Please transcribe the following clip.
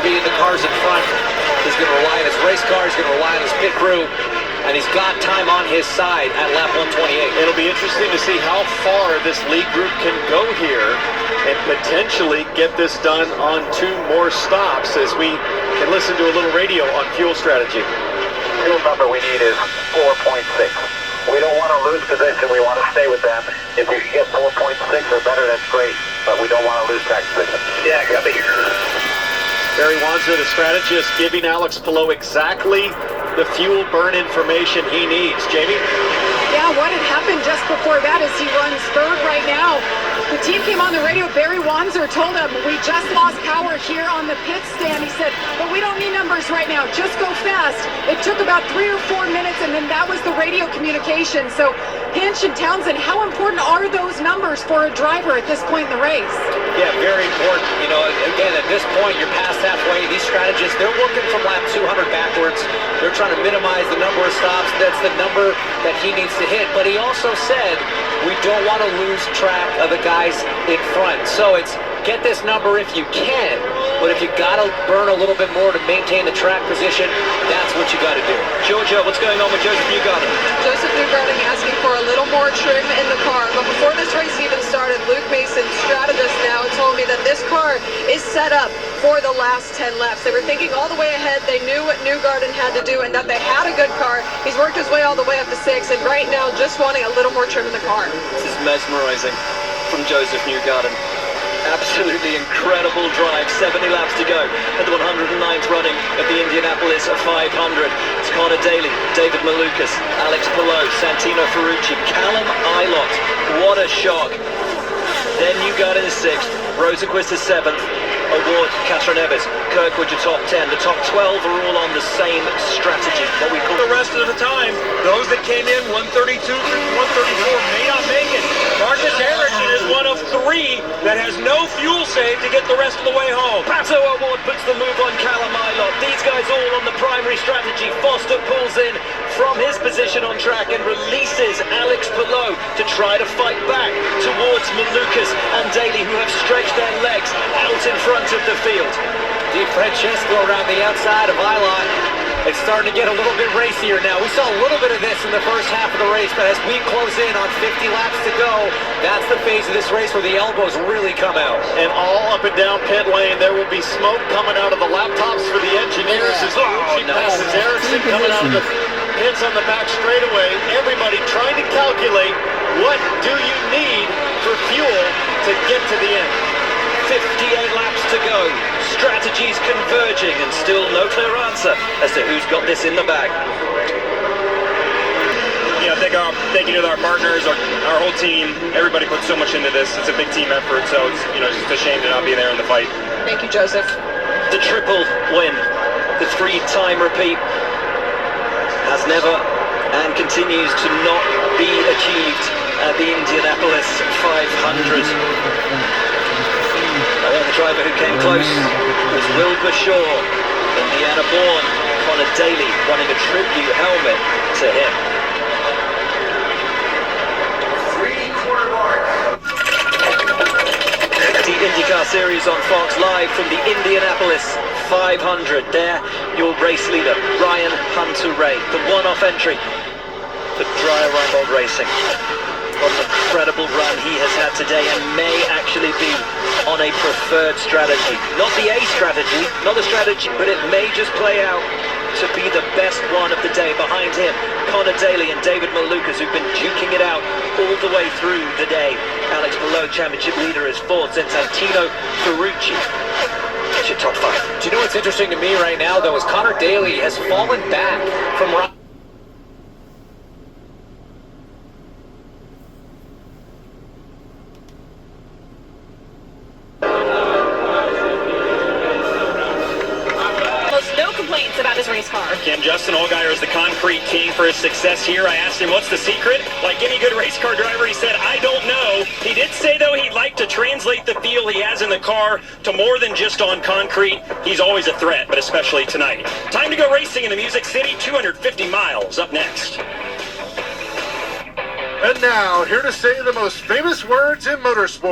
RV and the cars in front. He's going to rely on his race car, he's going to rely on his pit crew, and he's got time on his side at lap 128. It'll be interesting to see how far this lead group can go here and potentially get this done on 2 more stops as we can listen to a little radio on fuel strategy. Fuel number we need is 4.6. We don't want to lose position, we want to stay with them. If we can get 4.6 or better, that's great, but we don't want to lose track position. Yeah, copy. Barry Wanza, the strategist, giving Alex Palou exactly the fuel burn information he needs. Jamie? Yeah, what had happened just before that is he runs third right now. The team came on the radio. Barry Wanzer told him, we just lost power here on the pit stand. He said, but we don't need numbers right now. Just go fast. It took about 3 or 4 minutes, and then that was the radio communication. So Hinch and Townsend, how important are those numbers for a driver at this point in the race? Yeah, very important. You know, again, at this point, you're past halfway. These strategists, they're working from lap 200 backwards. They're trying to minimize the number of stops. That's the number that he needs to hit. But he also said, we don't want to lose track of the guys in front. So it's get this number if you can, but if you got to burn a little bit more to maintain the track position, that's what you got to do. Georgia, what's going on with Joseph Newgarden? Joseph Newgarden asking for a little more trim in the car. But before this race even started, Luke Mason, strategist now, told me that this car is set up for the last 10 laps. They were thinking all the way ahead. They knew what Newgarden had to do and that they had a good car. He's worked his way all the way up to 6, and right now just wanting a little more trim in the car. This is mesmerizing from Joseph Newgarden. Absolutely incredible drive. 70 laps to go at the 109th running of the Indianapolis 500. It's Connor Daly, David Malukas, Alex Palou, Santino Ferrucci, Callum Ilott. What a shock. Then Newgarden is 6th, Rosenquist is 7th, Award, Catherine Evers, Kirkwood your top 10. The top 12 are all on the same strategy, what we call the rest of the time. Those that came in 132 through 134 may not make it. Marcus Ericsson is one of 3 that has no fuel saved to get the rest of the way home. Pato Award puts the move on Callum Ilott. These guys all on the primary strategy. Foster pulls in from his position on track and releases Alex Palou to try to fight back towards Malukas and Daly, who have stretched their legs out in front of the field. Di Francesco around the outside of Ilott. It's starting to get a little bit racier now. We saw a little bit of this in the first half of the race, but as we close in on 50 laps to go, that's the phase of this race where the elbows really come out. And all up and down pit lane, there will be smoke coming out of the laptops for the engineers as Ferrucci passes Ericsson coming out of the pits on the back straightaway. Everybody trying to calculate what do you need for fuel to get to the end. 58 laps to go. Strategies converging and still no clear answer as to who's got this in the bag. You know, thank you to our partners, our whole team. Everybody put so much into this. It's a big team effort, so it's, you know, just a shame to not be there in the fight. Thank you, Joseph. The triple win, the 3-time repeat, has never and continues to not be achieved at the Indianapolis 500. The driver who came close was Wilbur Shaw, Indiana-born Connor Daly, running a tribute helmet to him. 3/4 mark. The IndyCar Series on Fox Live from the Indianapolis 500. There, your race leader, Ryan Hunter-Reay, the one-off entry for Dreyer Reinbold Racing. What an incredible run he has had today, and may actually be on a preferred strategy. Not the A strategy, not the strategy, but it may just play out to be the best one of the day. Behind him, Connor Daly and David Malukas, who've been duking it out all the way through the day. Alex Palou, championship leader, is 4th, and Santino Ferrucci. It's your top 5. Do you know what's interesting to me right now, though, is Connor Daly has fallen back from... about his race car. Ken Justin Allgaier is the concrete king for his success here. I asked him, what's the secret? Like any good race car driver, he said, I don't know. He did say, though, he'd like to translate the feel he has in the car to more than just on concrete. He's always a threat, but especially tonight. Time to go racing in the Music City, 250 miles up next. And now, here to say the most famous words in motorsport.